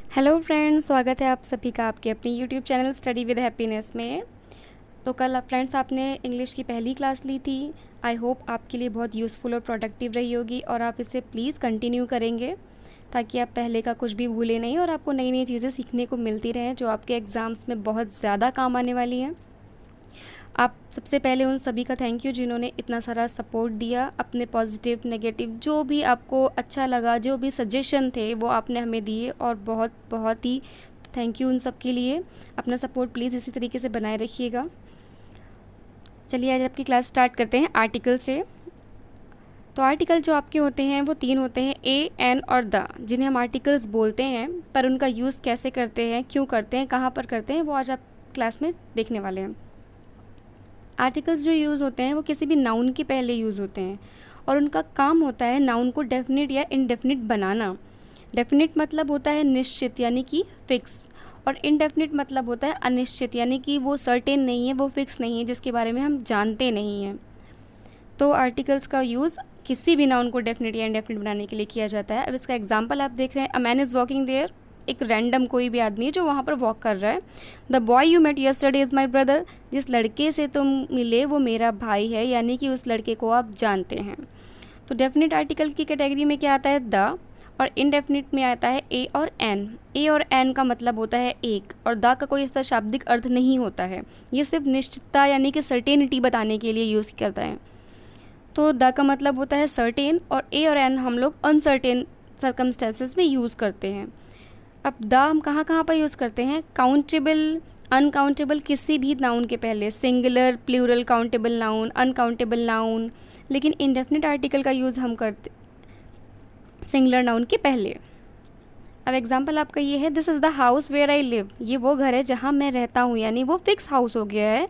Hello friends, स्वागत है आप सभी का आपके अपनी YouTube channel study with happiness में। तो कल फ्रेंड्स आपने इंग्लिश की पहली क्लास ली थी। आई होप आपके लिए बहुत यूज़फुल और प्रोडक्टिव रही होगी और आप इसे प्लीज़ कंटिन्यू करेंगे ताकि आप पहले का कुछ भी भूलें नहीं और आपको नई नई चीज़ें सीखने को मिलती रहें जो आपके एग्ज़ाम्स में बहुत ज़्यादा काम आने वाली हैं। आप सबसे पहले उन सभी का थैंक यू जिन्होंने इतना सारा सपोर्ट दिया, अपने पॉजिटिव नेगेटिव जो भी आपको अच्छा लगा, जो भी सजेशन थे वो आपने हमें दिए और बहुत बहुत ही थैंक यू उन सब के लिए। अपना सपोर्ट प्लीज़ इसी तरीके से बनाए रखिएगा। चलिए आज आपकी क्लास स्टार्ट करते हैं आर्टिकल से। तो आर्टिकल जो आपके होते हैं वो 3 होते हैं, ए, एन और द, जिन्हें हम आर्टिकल्स बोलते हैं। पर उनका यूज़ कैसे करते हैं, क्यों करते हैं, कहाँ पर करते हैं, वो आज आप क्लास में देखने वाले हैं। आर्टिकल्स जो यूज़ होते हैं वो किसी भी नाउन के पहले यूज़ होते हैं और उनका काम होता है नाउन को डेफिनेट या इनडेफिनिट बनाना। डेफिनिट मतलब होता है निश्चित यानी कि फिक्स, और इनडेफिनिट मतलब होता है अनिश्चित यानी कि वो सर्टेन नहीं है, वो फिक्स नहीं है, जिसके बारे में हम जानते नहीं हैं। तो आर्टिकल्स का यूज़ किसी भी नाउन को डेफिनेट या इनडेफिनिट बनाने के लिए किया जाता है। अब इसका एग्जाम्पल आप देख रहे हैं, a man is walking there, एक रैंडम कोई भी आदमी है जो वहाँ पर वॉक कर रहा है। The boy you met yesterday is my brother, जिस लड़के से तुम मिले वो मेरा भाई है, यानी कि उस लड़के को आप जानते हैं। तो डेफिनेट आर्टिकल की कैटेगरी में क्या आता है, द, और इनडेफिनिट में आता है ए और एन। ए और एन का मतलब होता है एक, और द का कोई ऐसा शाब्दिक अर्थ नहीं होता है, ये सिर्फ निश्चितता यानी कि सर्टेनिटी बताने के लिए यूज़ करता है। तो द का मतलब होता है सर्टेन और ए और एन हम लोग अनसर्टेन सर्कमस्टेंसेस में यूज़ करते हैं। अब द हम कहाँ कहाँ पर यूज़ करते हैं, काउंटेबल, अनकाउंटेबल, किसी भी नाउन के पहले, singular, plural, countable noun, uncountable noun. लेकिन इंडेफिनिट आर्टिकल का यूज़ हम करते सिंगुलर नाउन के पहले। अब एग्जांपल आपका ये है, this is the house where I live, ये वो घर है जहाँ मैं रहता हूँ, यानी वो फिक्स हाउस हो गया है,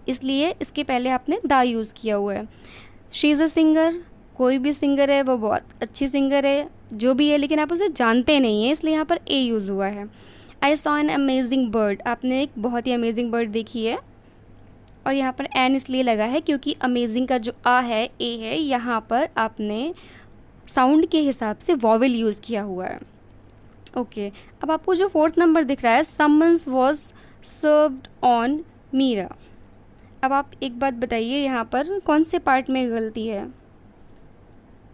इसलिए इसके पहले आपने द यूज़ किया हुआ है। शी इज़ अ सिंगर, कोई भी सिंगर है, वो बहुत अच्छी सिंगर है, जो भी है, लेकिन आप उसे जानते नहीं हैं, इसलिए यहाँ पर ए यूज़ हुआ है। I saw an amazing bird, आपने एक बहुत ही अमेजिंग बर्ड देखी है, और यहाँ पर एन इसलिए लगा है क्योंकि अमेजिंग का जो आ है, ए है, यहाँ पर आपने साउंड के हिसाब से वॉवेल यूज़ किया हुआ है। ओके, अब आपको जो 4th नंबर दिख रहा है, summons was served on Meera. अब आप एक बात बताइए, यहाँ पर कौन से पार्ट में गलती है?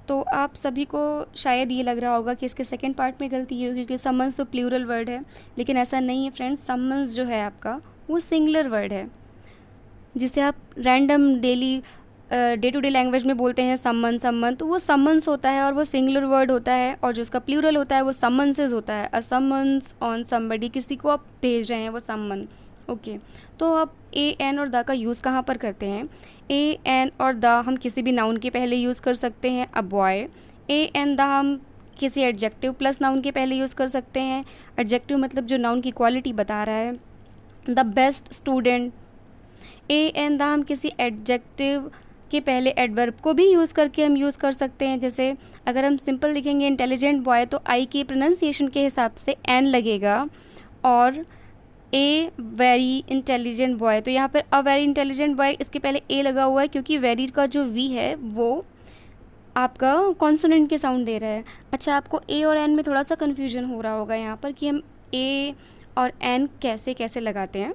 तो आप सभी को शायद ये लग रहा होगा कि इसके सेकंड पार्ट में गलती है क्योंकि समन्स तो प्लूरल वर्ड है, लेकिन ऐसा नहीं है फ्रेंड्स। समन्स जो है आपका वो सिंगुलर वर्ड है, जिसे आप random daily day to day language में बोलते हैं सम्मन सम्मन, तो वो सम्मन्स होता है और वो सिंगुलर वर्ड होता है, और जो उसका प्लूरल होता है वो सम्मन्सेस होता है। अ सम्मन्स ऑन समबडी, किसी को आप भेज रहे हैं, वो सम्मन। ओके, तो अब ए, एन और द का यूज़ कहाँ पर करते हैं? ए, एन और द हम किसी भी नाउन के पहले यूज़ कर सकते हैं। A boy, a an the हम किसी एडजेक्टिव प्लस नाउन के पहले यूज़ कर सकते हैं। एडजेक्टिव मतलब जो नाउन की क्वालिटी बता रहा है। The best student, a an the हम किसी एडजेक्टिव के पहले एडवर्ब को भी यूज़ करके हम यूज़ कर सकते हैं। जैसे अगर हम सिंपल लिखेंगे इंटेलिजेंट बॉय, तो आई के प्रोनाउंसिएशन के हिसाब से एन लगेगा, और ए वेरी इंटेलिजेंट बॉय, तो यहाँ पर अ वेरी इंटेलिजेंट बॉय, इसके पहले ए लगा हुआ है क्योंकि वेरी का जो वी है वो आपका कॉन्सोनेंट के साउंड दे रहा है। अच्छा, आपको ए और एन में थोड़ा सा कन्फ्यूजन हो रहा होगा यहाँ पर कि हम ए और एन कैसे कैसे लगाते हैं।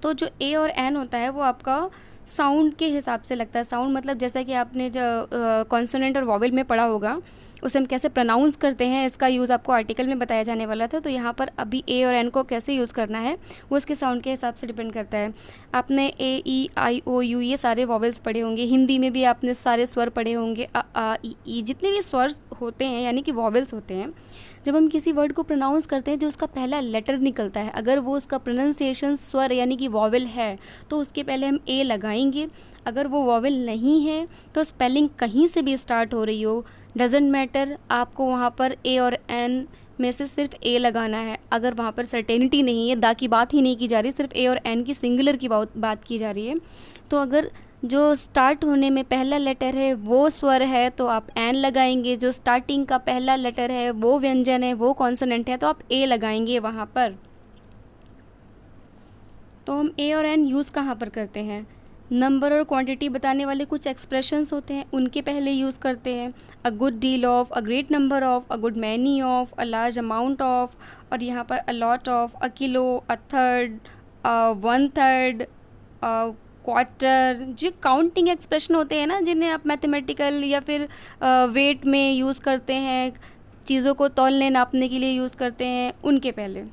तो जो ए और एन होता है वो आपका साउंड के हिसाब से लगता है। साउंड मतलब जैसा कि आपने जो कॉन्सोनेंट और वॉवेल में पढ़ा होगा, उसे हम कैसे प्रोनाउंस करते हैं, इसका यूज़ आपको आर्टिकल में बताया जाने वाला था। तो यहाँ पर अभी ए और एन को कैसे यूज़ करना है वो उसके साउंड के हिसाब से डिपेंड करता है। आपने ए, ई, आई, ओ, यू ये सारे वॉवेल्स पढ़े होंगे, हिंदी में भी आपने सारे स्वर पढ़े होंगे, अ, आ, ई, जितने भी स्वर होते हैं यानी कि वॉवेल्स होते हैं। जब हम किसी वर्ड को प्रोनाउंस करते हैं, जो उसका पहला लेटर निकलता है, अगर वो उसका प्रोनाउंसिएशन स्वर यानी कि वॉवेल है तो उसके पहले हम ए लगाएंगे। अगर वो वॉवेल नहीं है तो स्पेलिंग कहीं से भी स्टार्ट हो रही हो, डजेंट मैटर, आपको वहाँ पर ए और एन में से सिर्फ ए लगाना है। अगर वहाँ पर सर्टेनिटी नहीं है, दा की बात ही नहीं की जा रही, सिर्फ ए और एन की सिंगुलर की बात की जा रही है, तो अगर जो स्टार्ट होने में पहला लेटर है वो स्वर है तो आप एन लगाएंगे, जो स्टार्टिंग का पहला लेटर है वो व्यंजन है, वो कॉन्सोनेंट है, तो आप ए लगाएंगे वहाँ पर। तो हम ए और एन यूज़ कहाँ पर करते हैं? नंबर और क्वांटिटी बताने वाले कुछ एक्सप्रेशंस होते हैं, उनके पहले यूज़ करते हैं। A good deal of, a great number of, a good many of, a large amount of, और यहाँ पर a lot of, a kilo, a third, one third, quarter. जो काउंटिंग एक्सप्रेशन होते हैं ना, जिन्हें आप मैथमेटिकल या फिर वेट में यूज़ करते हैं, चीज़ों को तौलने नापने के लिए यूज़ करते हैं, उनके पहले।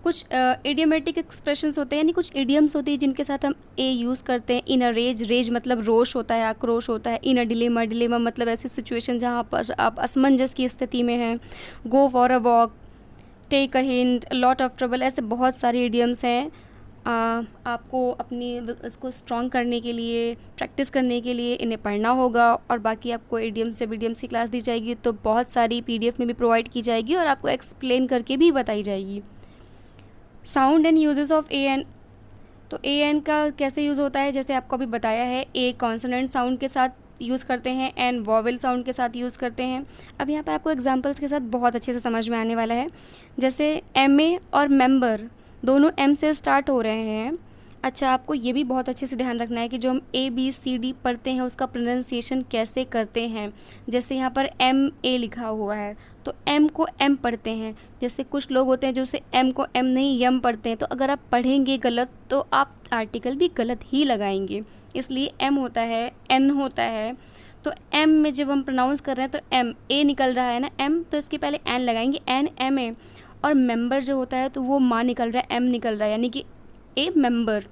कुछ इडियोमेटिक एक्सप्रेशंस होते हैं, यानी कुछ इडियम्स होती है जिनके साथ हम ए यूज़ करते हैं। इन अ रेज, रेज मतलब रोष होता है, आक्रोश होता है। इन अ डिलेमा, डिलेमा मतलब ऐसी सिचुएशन जहाँ पर आप असमंजस की स्थिति में हैं। Go for a walk, take a hint, lot of trouble, ऐसे बहुत सारे इडियम्स हैं। आपको अपनी इसको स्ट्रॉन्ग करने के लिए, प्रैक्टिस करने के लिए इन्हें पढ़ना होगा। और बाकी आपको इडियम्स, जब इडियम्स की क्लास दी जाएगी तो बहुत सारी PDF में भी प्रोवाइड की जाएगी और आपको एक्सप्लेन करके भी बताई जाएगी। Sound and uses of AN। तो AN का कैसे यूज़ होता है, जैसे आपको अभी बताया है। ए कॉन्सोनेंट साउंड के साथ यूज़ करते हैं, एन वॉवेल साउंड के साथ यूज़ करते हैं। अब यहाँ पर आपको एग्जांपल्स के साथ बहुत अच्छे से समझ में आने वाला है। जैसे MA और मेंबर दोनों M से स्टार्ट हो रहे हैं। अच्छा, आपको ये भी बहुत अच्छे से ध्यान रखना है कि जो हम ABCD पढ़ते हैं उसका प्रोनाउंसिएशन कैसे करते हैं। जैसे यहाँ पर MA लिखा हुआ है तो M को M पढ़ते हैं। जैसे कुछ लोग होते हैं जो उसे M को M नहीं यम पढ़ते हैं, तो अगर आप पढ़ेंगे गलत तो आप आर्टिकल भी गलत ही लगाएंगे। इसलिए M होता है, N होता है। तो M में जब हम प्रोनाउंस कर रहे हैं तो M, A निकल रहा है ना M, तो इसके पहले N लगाएंगे, NMA। और मेंबर जो होता है तो वो माँ निकल रहा है, M निकल रहा है, यानी कि ए मेंबर।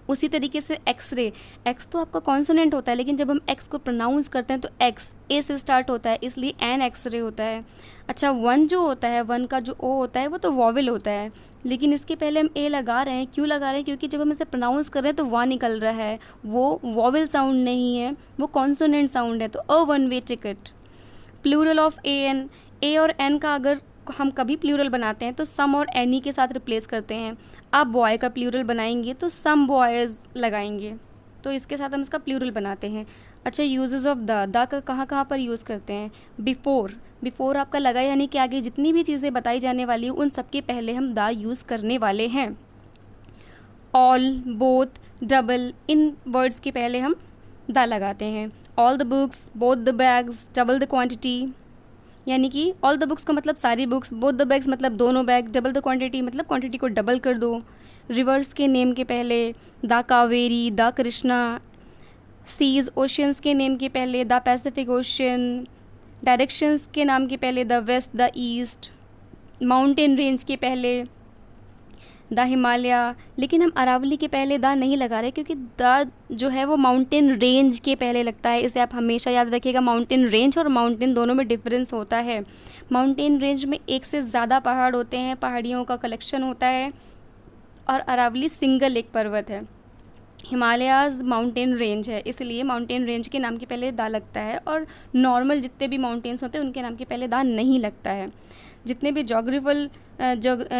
उसी तरीके से एक्सरे, एक्स तो आपका कॉन्सोनेंट होता है, लेकिन जब हम एक्स को प्रोनाउंस करते हैं तो एक्स ए से स्टार्ट होता है, इसलिए एन एक्सरे होता है। अच्छा, वन जो होता है, वन का जो ओ होता है वो तो वॉवेल होता है, लेकिन इसके पहले हम ए लगा रहे हैं। क्यों लगा रहे हैं? क्योंकि जब हम इसे प्रोनाउंस कर रहे हैं तो वा निकल रहा है, वो वॉवेल साउंड नहीं है, वो कॉन्सोनेंट साउंड है। तो a one way ticket. Plural of AN, a और एन का अगर हम कभी प्लूरल बनाते हैं तो सम और एनी के साथ रिप्लेस करते हैं। आप बॉय का प्लूरल बनाएंगे तो सम बॉयज़ लगाएंगे, तो इसके साथ हम इसका प्लूरल बनाते हैं। अच्छा, यूजेस ऑफ द का कहाँ कहाँ पर यूज़ करते हैं? बिफोर, बिफोर आपका लगा, यानी कि आगे जितनी भी चीज़ें बताई जाने वाली उन सब के पहले हम द यूज़ करने वाले हैं। ऑल, बोथ, डबल, इन वर्ड्स के पहले हम द लगाते हैं। All the books, both the bags, double the quantity, यानी कि ऑल द बुक्स का मतलब सारी बुक्स, बोथ द बैग्स मतलब दोनों बैग, डबल द क्वांटिटी मतलब क्वांटिटी को डबल कर दो। रिवर्स के नेम के पहले the Kaveri, the Krishna. Seas, oceans के नेम के पहले द पैसिफिक ओशियन। डायरेक्शंस के नाम के पहले the west, the east. Mountain range के पहले द हिमालय, लेकिन हम अरावली के पहले द नहीं लगा रहे क्योंकि द जो है वो माउंटेन रेंज के पहले लगता है। इसे आप हमेशा याद रखिएगा, माउंटेन रेंज और माउंटेन दोनों में डिफरेंस होता है। माउंटेन रेंज में एक से ज़्यादा पहाड़ होते हैं, पहाड़ियों का कलेक्शन होता है, और अरावली सिंगल एक पर्वत है। हिमालयाज़ माउंटेन रेंज है, इसलिए माउंटेन रेंज के नाम के पहले दा लगता है, और नॉर्मल जितने भी माउंटेन्स होते हैं उनके नाम के पहले दा नहीं लगता है। जितने भी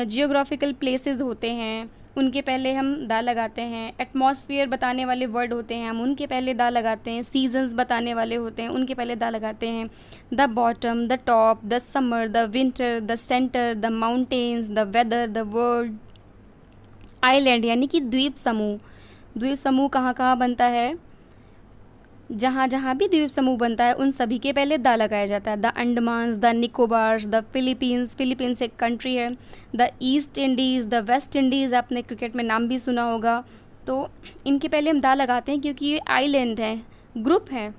जियोग्राफिकल प्लेसेस होते हैं उनके पहले हम दा लगाते हैं। एटमॉस्फेयर बताने वाले वर्ड होते हैं, हम उनके पहले दा लगाते हैं। सीजन्स बताने वाले होते हैं, उनके पहले दा लगाते हैं। The bottom, the top, the summer, the winter, the centre, the mountains, the weather, the world. Island यानी कि द्वीप समूह। द्वीप समूह कहाँ कहाँ बनता है? जहाँ जहाँ भी द्वीप समूह बनता है उन सभी के पहले द लगाया जाता है। The Andamans, the Nicobars, the Philippines, Philippines एक कंट्री है। The East Indies, the West Indies, आपने क्रिकेट में नाम भी सुना होगा। तो इनके पहले हम द लगाते हैं क्योंकि ये आइलैंड हैं, ग्रुप हैं।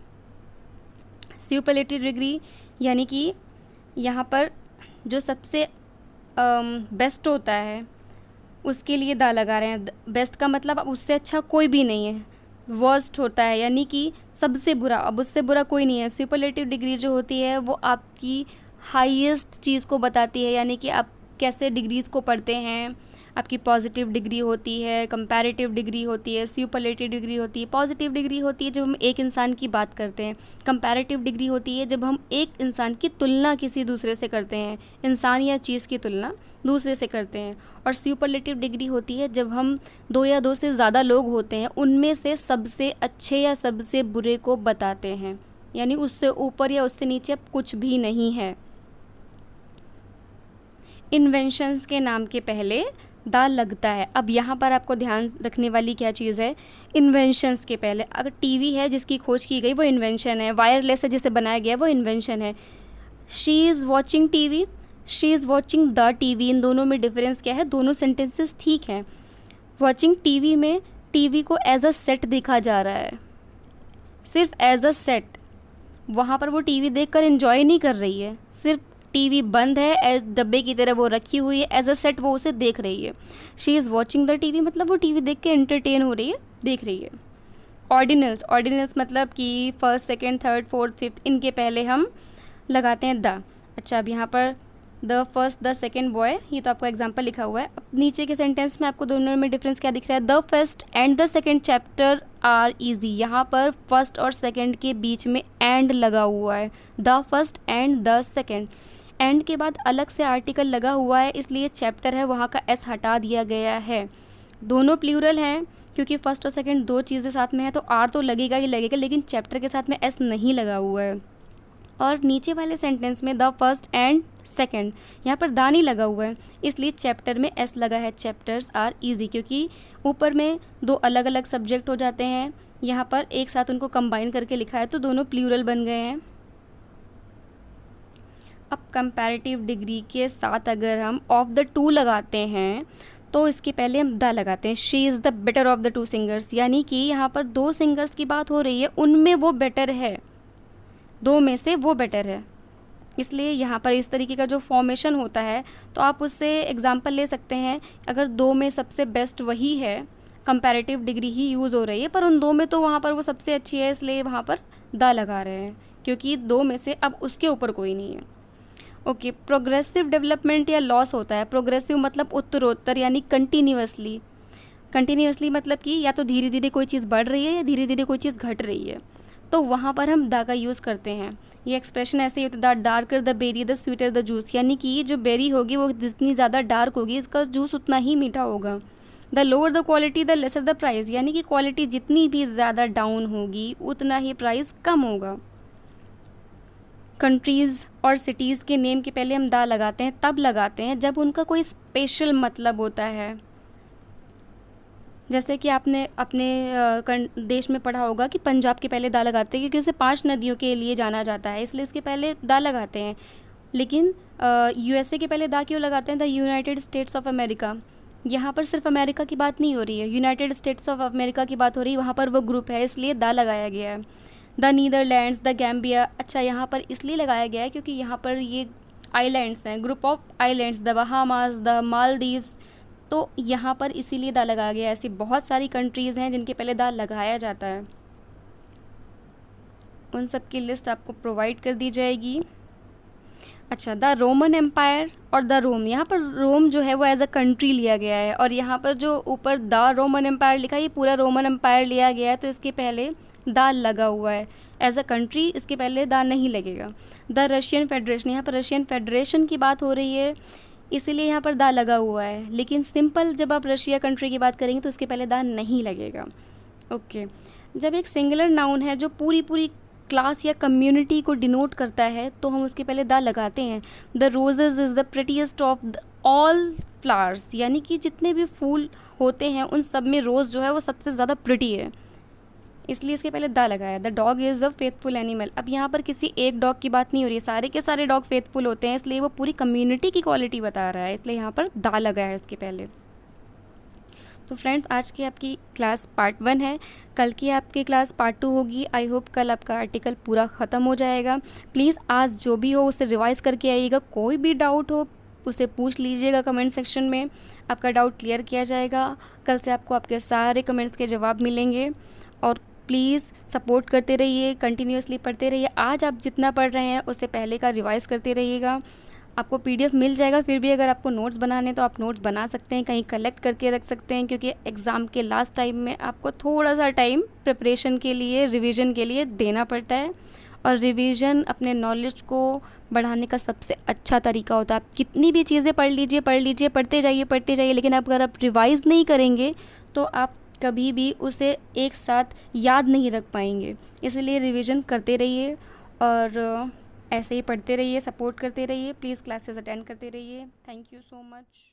सुपरलेटिव डिग्री यानी कि यहाँ पर जो सबसे बेस्ट होता है उसके लिए द लगा रहे हैं। बेस्ट का मतलब अब उससे अच्छा कोई भी नहीं है। वर्स्ट होता है यानी कि सबसे बुरा, अब उससे बुरा कोई नहीं है। सुपरलेटिव डिग्री जो होती है वो आपकी हाईएस्ट चीज़ को बताती है, यानी कि आप कैसे डिग्रीज़ को पढ़ते हैं। आपकी पॉजिटिव डिग्री होती है, कंपैरेटिव डिग्री होती है, सुपरलेटिव डिग्री होती है। पॉजिटिव डिग्री होती है जब हम एक इंसान की बात करते हैं। कंपैरेटिव डिग्री होती है जब हम एक इंसान की तुलना किसी दूसरे से करते हैं, इंसान या चीज़ की तुलना दूसरे से करते हैं। और सुपरलेटिव डिग्री होती है जब हम दो या दो से ज़्यादा लोग होते हैं, उनमें से सबसे अच्छे या सबसे बुरे को बताते हैं, यानी उससे ऊपर या उससे नीचे अब कुछ भी नहीं है। इन्वेंशंस के नाम के पहले दा लगता है। अब यहाँ पर आपको ध्यान रखने वाली क्या चीज़ है, इन्वेंशंस के पहले अगर टीवी है जिसकी खोज की गई वो इन्वेंशन है, वायरलेस है जिसे बनाया गया वो इन्वेंशन है। She is watching TV, she is watching the TV, इन दोनों में डिफरेंस क्या है, दोनों सेंटेंसेस ठीक हैं। वॉचिंग टीवी में टीवी को एज अ सेट देखा जा रहा है, सिर्फ एज अ सेट, वहाँ पर वो टीवी देखकर एंजॉय नहीं कर रही है, सिर्फ टीवी बंद है, एज डब्बे की तरह वो रखी हुई है, एज अ सेट वो उसे देख रही है। She is watching the TV मतलब वो टीवी देख के एंटरटेन हो रही है, देख रही है। ऑर्डिनल्स, ऑर्डिनल्स मतलब कि first second third fourth fifth इनके पहले हम लगाते हैं द। अच्छा, अब यहाँ पर the first the second boy, ये तो आपको एग्जाम्पल लिखा हुआ है। अब नीचे के सेंटेंस में आपको दोनों में डिफरेंस क्या दिख रहा है, the first and the second chapter are easy, यहाँ पर फर्स्ट और सेकेंड के बीच में एंड लगा हुआ है, the first and the second. And के बाद अलग से आर्टिकल लगा हुआ है, इसलिए चैप्टर है वहाँ का एस हटा दिया गया है। दोनों प्लूरल हैं क्योंकि फर्स्ट और सेकेंड दो चीज़ें साथ में है तो आर तो लगेगा ही लगेगा, लेकिन चैप्टर के साथ में एस नहीं लगा हुआ है। और नीचे वाले सेंटेंस में द फर्स्ट एंड सेकेंड, यहाँ पर दा नहीं लगा हुआ है, इसलिए चैप्टर में एस लगा है, चैप्टर्स आर इजी, क्योंकि ऊपर में दो अलग अलग सब्जेक्ट हो जाते हैं, यहाँ पर एक साथ उनको कंबाइन करके लिखा है तो दोनों प्लूरल बन गए हैं। अब कंपैरेटिव डिग्री के साथ अगर हम ऑफ द टू लगाते हैं तो इसके पहले हम द लगाते हैं, she is the better of the two singers, यानी कि यहाँ पर दो सिंगर्स की बात हो रही है, उनमें वो बेटर है, दो में से वो बेटर है, इसलिए यहाँ पर इस तरीके का जो फॉर्मेशन होता है तो आप उससे एग्जांपल ले सकते हैं। अगर दो में सबसे बेस्ट वही है, कंपैरेटिव डिग्री ही यूज़ हो रही है, पर उन दो में तो वहाँ पर वो सबसे अच्छी है, इसलिए वहाँ पर द लगा रहे हैं, क्योंकि दो में से अब उसके ऊपर कोई नहीं है। ओके, प्रोग्रेसिव डेवलपमेंट या लॉस होता है। प्रोग्रेसिव मतलब उत्तरोत्तर, यानी कंटिन्यूअसली। कंटिन्यूअसली मतलब कि या तो धीरे धीरे कोई चीज़ बढ़ रही है या धीरे धीरे कोई चीज़ घट रही है, तो वहाँ पर हम दा का यूज़ करते हैं। ये एक्सप्रेशन ऐसे ही होता है, the darker the berry the sweeter the juice, यानी कि जो बेरी होगी वो जितनी ज़्यादा डार्क होगी इसका जूस उतना ही मीठा होगा। The lower the quality the lesser the price, यानी कि क्वालिटी जितनी भी ज़्यादा डाउन होगी उतना ही प्राइस कम होगा। कंट्रीज़ और सिटीज़ के नेम के पहले हम दा लगाते हैं, तब लगाते हैं जब उनका कोई स्पेशल मतलब होता है। जैसे कि आपने अपने देश में पढ़ा होगा कि पंजाब के पहले दा लगाते हैं क्योंकि उसे 5 नदियों के लिए जाना जाता है, इसलिए इसके पहले दा लगाते हैं। लेकिन यूएसए के पहले दा क्यों लगाते हैं, the United states of America. यहाँ पर सिर्फ अमेरिका की बात नहीं हो रही है, यूनाइटेड स्टेट्स ऑफ अमेरिका की बात हो रही है, वहाँ पर वो ग्रुप है इसलिए दा लगाया गया है। द नीदरलैंड्स, द गैम्बिया, अच्छा यहाँ पर इसलिए लगाया गया है क्योंकि यहाँ पर ये आइलैंड्स हैं, group of islands, the Bahamas, the Maldives, तो यहाँ पर इसीलिए दा लगाया गया है। ऐसी बहुत सारी कंट्रीज़ हैं जिनके पहले दा लगाया जाता है, उन सब की लिस्ट आपको प्रोवाइड कर दी जाएगी। अच्छा, द रोमन एम्पायर और द रोम, यहाँ पर रोम जो है वो एज अ कंट्री लिया गया है, और यहाँ पर जो ऊपर द रोमन एम्पायर लिखा है ये पूरा रोमन एम्पायर लिया गया है, तो इसके पहले दा लगा हुआ है। एज अ कंट्री इसके पहले दा नहीं लगेगा। द रशियन फेडरेशन, यहाँ पर रशियन फेडरेशन की बात हो रही है इसीलिए यहाँ पर दा लगा हुआ है, लेकिन सिंपल जब आप रशिया कंट्री की बात करेंगे तो उसके पहले दा नहीं लगेगा। ओके, जब एक सिंगुलर नाउन है जो पूरी क्लास या कम्युनिटी को डिनोट करता है तो हम उसके पहले दा लगाते हैं। The roses is the prettiest of all flowers, यानी कि जितने भी फूल होते हैं उन सब में रोज़ जो है वो सबसे ज़्यादा प्रिटी है, इसलिए इसके पहले दा लगाया। The dog is a faithful animal, अब यहाँ पर किसी एक डॉग की बात नहीं हो रही है, सारे के सारे डॉग फेथफुल होते हैं, इसलिए वो पूरी कम्युनिटी की क्वालिटी बता रहा है, इसलिए यहाँ पर दा लगाया है इसके पहले। तो फ्रेंड्स, आज की आपकी क्लास पार्ट 1 है, कल की आपकी क्लास पार्ट 2 होगी। आई होप कल आपका आर्टिकल पूरा ख़त्म हो जाएगा। प्लीज़ आज जो भी हो उसे रिवाइज़ करके आइएगा, कोई भी डाउट हो उसे पूछ लीजिएगा कमेंट सेक्शन में, आपका डाउट क्लियर किया जाएगा। कल से आपको आपके सारे कमेंट्स के जवाब मिलेंगे, और प्लीज़ सपोर्ट करते रहिए, कंटिन्यूसली पढ़ते रहिए। आज आप जितना पढ़ रहे हैं उससे पहले का रिवाइज़ करते रहिएगा। आपको पीडीएफ मिल जाएगा, फिर भी अगर आपको नोट्स बनाने तो आप नोट्स बना सकते हैं, कहीं कलेक्ट करके रख सकते हैं, क्योंकि एग्ज़ाम के लास्ट टाइम में आपको थोड़ा सा टाइम प्रिपरेशन के लिए, रिवीजन के लिए देना पड़ता है, और रिवीजन अपने नॉलेज को बढ़ाने का सबसे अच्छा तरीका होता है। आप कितनी भी चीज़ें पढ़ लीजिए, पढ़ते जाइए, लेकिन अगर आप रिवाइज़ नहीं करेंगे तो आप कभी भी उसे एक साथ याद नहीं रख पाएंगे। इसलिए रिवीजन करते रहिए और ऐसे ही पढ़ते रहिए, सपोर्ट करते रहिए, प्लीज़ क्लासेस अटेंड करते रहिए। Thank you so much.